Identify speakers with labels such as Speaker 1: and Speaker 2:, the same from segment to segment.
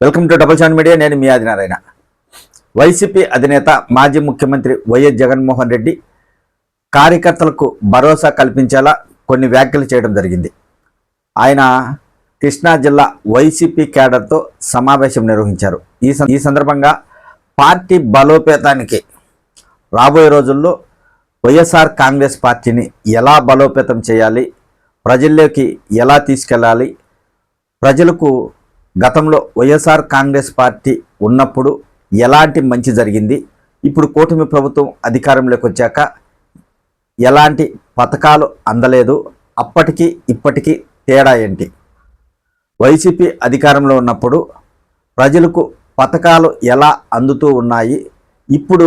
Speaker 1: Welcome to double channel media. నేను మీ Adinarayana. YCP అధినేత మాజీ ముఖ్యమంత్రి వైఎస్ జగన్మోహన్ రెడ్డి కార్యకర్తలకు భరోసా కల్పించేలా కొన్ని వ్యాఖ్యలు చేయడం జరిగింది. ఆయన కృష్ణా జిల్లా వైసీపీ క్యాడర్తో సమావేశం నిర్వహించారు. ఈ సందర్భంగా పార్టీ బలోపేతానికి రాబోయే రోజుల్లో వైఎస్ఆర్ కాంగ్రెస్ పార్టీని ఎలా బలోపేతం చేయాలి, ప్రజల్లోకి ఎలా తీసుకెళ్ళాలి, ప్రజలకు గతంలో వైఎస్ఆర్ కాంగ్రెస్ పార్టీ ఉన్నప్పుడు ఎలాంటి మంచి జరిగింది, ఇప్పుడు కూటమి ప్రభుత్వం అధికారంలోకి వచ్చాక ఎలాంటి పథకాలు అందలేదు, అప్పటికి ఇప్పటికీ తేడా ఏంటి, వైసీపీ అధికారంలో ఉన్నప్పుడు ప్రజలకు పథకాలు ఎలా అందుతూ ఉన్నాయి, ఇప్పుడు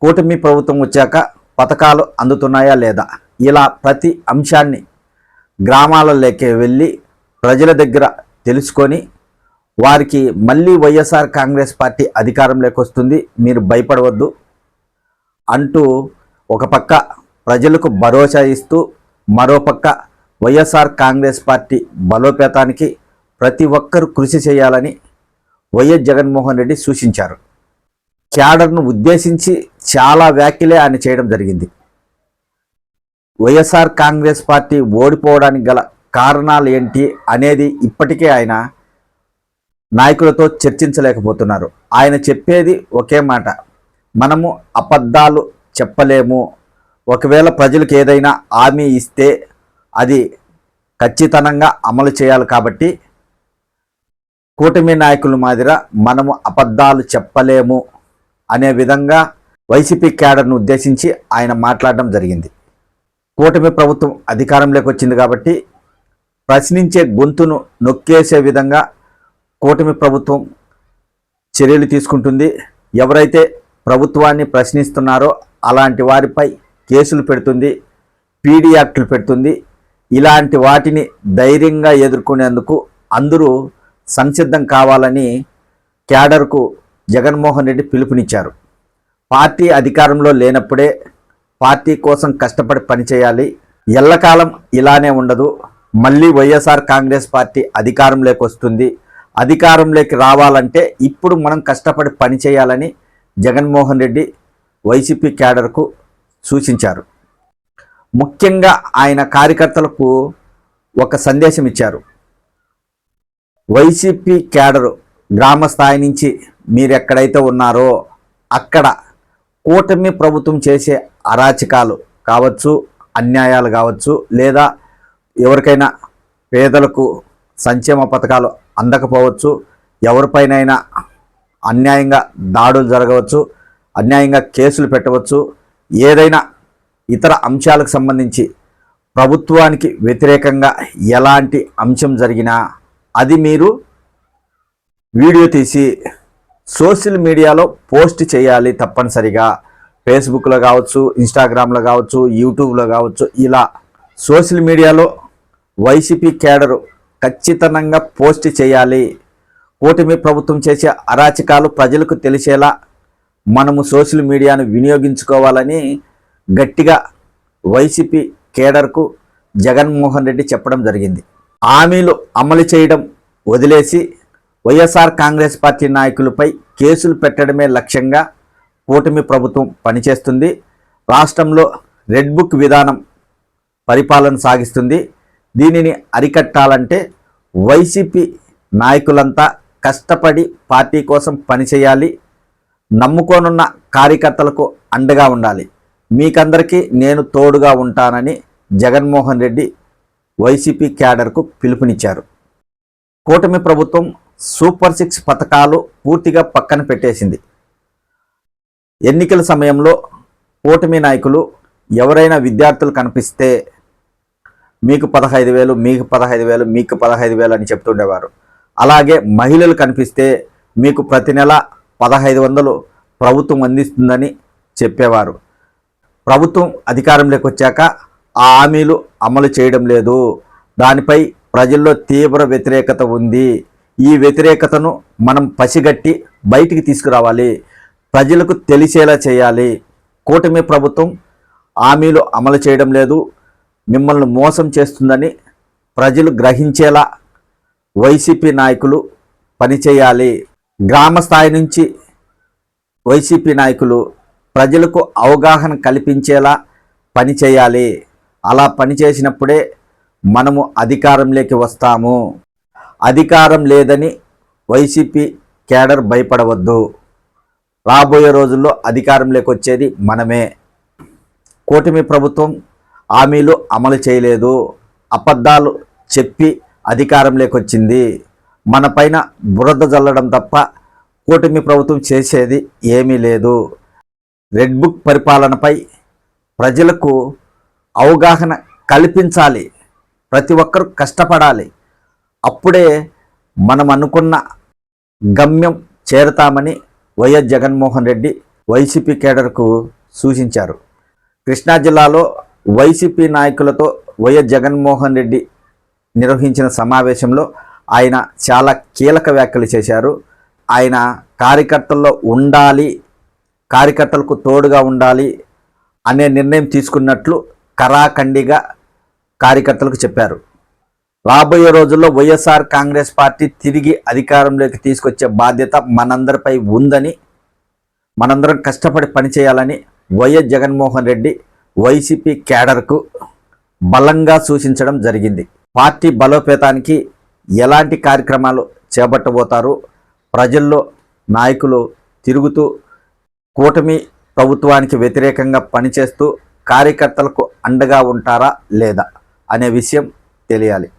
Speaker 1: కూటమి ప్రభుత్వం వచ్చాక పథకాలు అందుతున్నాయా లేదా, ఇలా ప్రతి అంశాన్ని గ్రామాలలోకి వెళ్ళి ప్రజల దగ్గర తెలుసుకొని వారికి మళ్ళీ వైఎస్ఆర్ కాంగ్రెస్ పార్టీ అధికారంలోకి వస్తుంది, మీరు భయపడవద్దు అంటూ ఒక పక్క ప్రజలకు భరోసా ఇస్తూ మరోపక్క వైఎస్ఆర్ కాంగ్రెస్ పార్టీ బలోపేతానికి ప్రతి ఒక్కరూ కృషి చేయాలని వైఎస్ జగన్మోహన్ రెడ్డి సూచించారు. క్యాడర్ను ఉద్దేశించి చాలా వ్యాఖ్యలే ఆయన చేయడం జరిగింది. వైఎస్ఆర్ కాంగ్రెస్ పార్టీ ఓడిపోవడానికి గల కారణాలు ఏంటి అనేది ఇప్పటికే ఆయన నాయకులతో చర్చించలేకపోతున్నారు. ఆయన చెప్పేది ఒకే మాట, మనము అబద్ధాలు చెప్పలేము, ఒకవేళ ప్రజలకు ఏదైనా హామీ ఇస్తే అది ఖచ్చితంగా అమలు చేయాలి, కాబట్టి కూటమి నాయకుల మాదిర మనము అబద్ధాలు చెప్పలేము అనే విధంగా వైసీపీ క్యాడర్ను ఉద్దేశించి ఆయన మాట్లాడడం జరిగింది. కూటమి ప్రభుత్వం అధికారంలోకి వచ్చింది కాబట్టి ప్రశ్నించే గొంతును నొక్కేసే విధంగా కూటమి ప్రభుత్వం చర్యలు తీసుకుంటుంది. ఎవరైతే ప్రభుత్వాన్ని ప్రశ్నిస్తున్నారో అలాంటి వారిపై కేసులు పెడుతుంది, పీడీ యాక్టులు పెడుతుంది. ఇలాంటి వాటిని ధైర్యంగా ఎదుర్కొనేందుకు అందరూ సంసిద్ధం కావాలని క్యాడర్కు జగన్మోహన్ రెడ్డి పిలుపునిచ్చారు. పార్టీ అధికారంలో లేనప్పుడే పార్టీ కోసం కష్టపడి పనిచేయాలి, ఎల్లకాలం ఇలానే ఉండదు, మళ్ళీ వైఎస్ఆర్ కాంగ్రెస్ పార్టీ అధికారంలోకి వస్తుంది, అధికారంలోకి రావాలంటే ఇప్పుడు మనం కష్టపడి పనిచేయాలని జగన్మోహన్ రెడ్డి వైసీపీ క్యాడర్కు సూచించారు. ముఖ్యంగా ఆయన కార్యకర్తలకు ఒక సందేశం ఇచ్చారు. వైసీపీ క్యాడరు గ్రామ స్థాయి నుంచి మీరు ఎక్కడైతే ఉన్నారో అక్కడ కూటమి ప్రభుత్వం చేసే అరాచకాలు కావచ్చు, అన్యాయాలు కావచ్చు, లేదా ఎవరికైనా పేదలకు సంక్షేమ పథకాలు అందకపోవచ్చు, ఎవరిపైనైనా అన్యాయంగా దాడులు జరగవచ్చు, అన్యాయంగా కేసులు పెట్టవచ్చు, ఏదైనా ఇతర అంశాలకు సంబంధించి ప్రభుత్వానికి వ్యతిరేకంగా ఎలాంటి అంశం జరిగినా అది మీరు వీడియో తీసి సోషల్ మీడియాలో పోస్ట్ చేయాలి తప్పనిసరిగా. ఫేస్బుక్లో కావచ్చు, ఇన్స్టాగ్రామ్లో కావచ్చు, యూట్యూబ్లో కావచ్చు, ఇలా సోషల్ మీడియాలో వైసీపీ క్యాడరు ఖచ్చితంగా పోస్ట్ చేయాలి. కూటమి ప్రభుత్వం చేసే అరాచకాలు ప్రజలకు తెలిసేలా మనము సోషల్ మీడియాను వినియోగించుకోవాలని గట్టిగా వైసీపీ కేడర్కు జగన్మోహన్ రెడ్డి చెప్పడం జరిగింది. హామీలు అమలు చేయడం వదిలేసి వైఎస్ఆర్ కాంగ్రెస్ పార్టీ నాయకులపై కేసులు పెట్టడమే లక్ష్యంగా కూటమి ప్రభుత్వం పనిచేస్తుంది. రాష్ట్రంలో రెడ్ బుక్ విధానం పరిపాలన సాగిస్తుంది. దీనిని అరికట్టాలంటే వైసీపీ నాయకులంతా కష్టపడి పార్టీ కోసం పనిచేయాలి, నమ్ముకోనున్న కార్యకర్తలకు అండగా ఉండాలి, మీకందరికీ నేను తోడుగా ఉంటానని జగన్మోహన్ రెడ్డి వైసీపీ క్యాడర్కు పిలుపునిచ్చారు. కూటమి ప్రభుత్వం సూపర్ 6 పథకాలు పూర్తిగా పక్కన పెట్టేసింది. ఎన్నికల సమయంలో కూటమి నాయకులు ఎవరైనా విద్యార్థులు కనిపిస్తే మీకు 15,000, మీకు 15,000, మీకు 15,000 అని చెప్తుండేవారు. అలాగే మహిళలు కనిపిస్తే మీకు ప్రతి నెల 1,500 ప్రభుత్వం అందిస్తుందని చెప్పేవారు. ప్రభుత్వం అధికారంలోకి వచ్చాక ఆ హామీలు అమలు చేయడం లేదు. దానిపై ప్రజల్లో తీవ్ర వ్యతిరేకత ఉంది. ఈ వ్యతిరేకతను మనం పసిగట్టి బయటికి తీసుకురావాలి, ప్రజలకు తెలిసేలా చేయాలి. కూటమి ప్రభుత్వం హామీలు అమలు చేయడం లేదు, మిమ్మల్ని మోసం చేస్తుందని ప్రజలు గ్రహించేలా వైసీపీ నాయకులు పనిచేయాలి. గ్రామ స్థాయి నుంచి వైసీపీ నాయకులు ప్రజలకు అవగాహన కల్పించేలా పనిచేయాలి. అలా పనిచేసినప్పుడే మనము అధికారంలోకి వస్తాము. అధికారం లేదని వైసీపీ కేడర్ భయపడవద్దు. రాబోయే రోజుల్లో అధికారంలోకి వచ్చేది మనమే. కూటమి ప్రభుత్వం హామీలు అమలు చేయలేదు, అబద్ధాలు చెప్పి అధికారంలోకి వచ్చింది. మన పైన బురద జల్లడం తప్ప కూటమి ప్రభుత్వం చేసేది ఏమీ లేదు. రెడ్ బుక్ పరిపాలనపై ప్రజలకు అవగాహన కల్పించాలి. ప్రతి ఒక్కరూ కష్టపడాలి. అప్పుడే మనం అనుకున్న గమ్యం చేరుతామని వైఎస్ జగన్మోహన్ రెడ్డి వైసీపీ కేడర్కు సూచించారు. కృష్ణా జిల్లాలో వైసీపీ నాయకులతో వైఎస్ జగన్మోహన్ రెడ్డి నిర్వహించిన సమావేశంలో ఆయన చాలా కీలక వ్యాఖ్యలు చేశారు. ఆయన కార్యకర్తల్లో ఉండాలి, కార్యకర్తలకు తోడుగా ఉండాలి అనే నిర్ణయం తీసుకున్నట్లు కరాఖండిగా కార్యకర్తలకు చెప్పారు. రాబోయే రోజుల్లో వైఎస్ఆర్ కాంగ్రెస్ పార్టీ తిరిగి అధికారంలోకి తీసుకొచ్చే బాధ్యత మనందరిపై ఉందని, మనందరం కష్టపడి పనిచేయాలని వైఎస్ జగన్మోహన్ రెడ్డి వైసీపీ కేడర్కు బలంగా సూచించడం జరిగింది. పార్టీ బలోపేతానికి ఎలాంటి కార్యక్రమాలు చేపట్టబోతారు, ప్రజల్లో నాయకులు తిరుగుతూ కూటమి ప్రభుత్వానికి వ్యతిరేకంగా పనిచేస్తూ కార్యకర్తలకు అండగా ఉంటారా లేదా అనే విషయం తెలియాలి.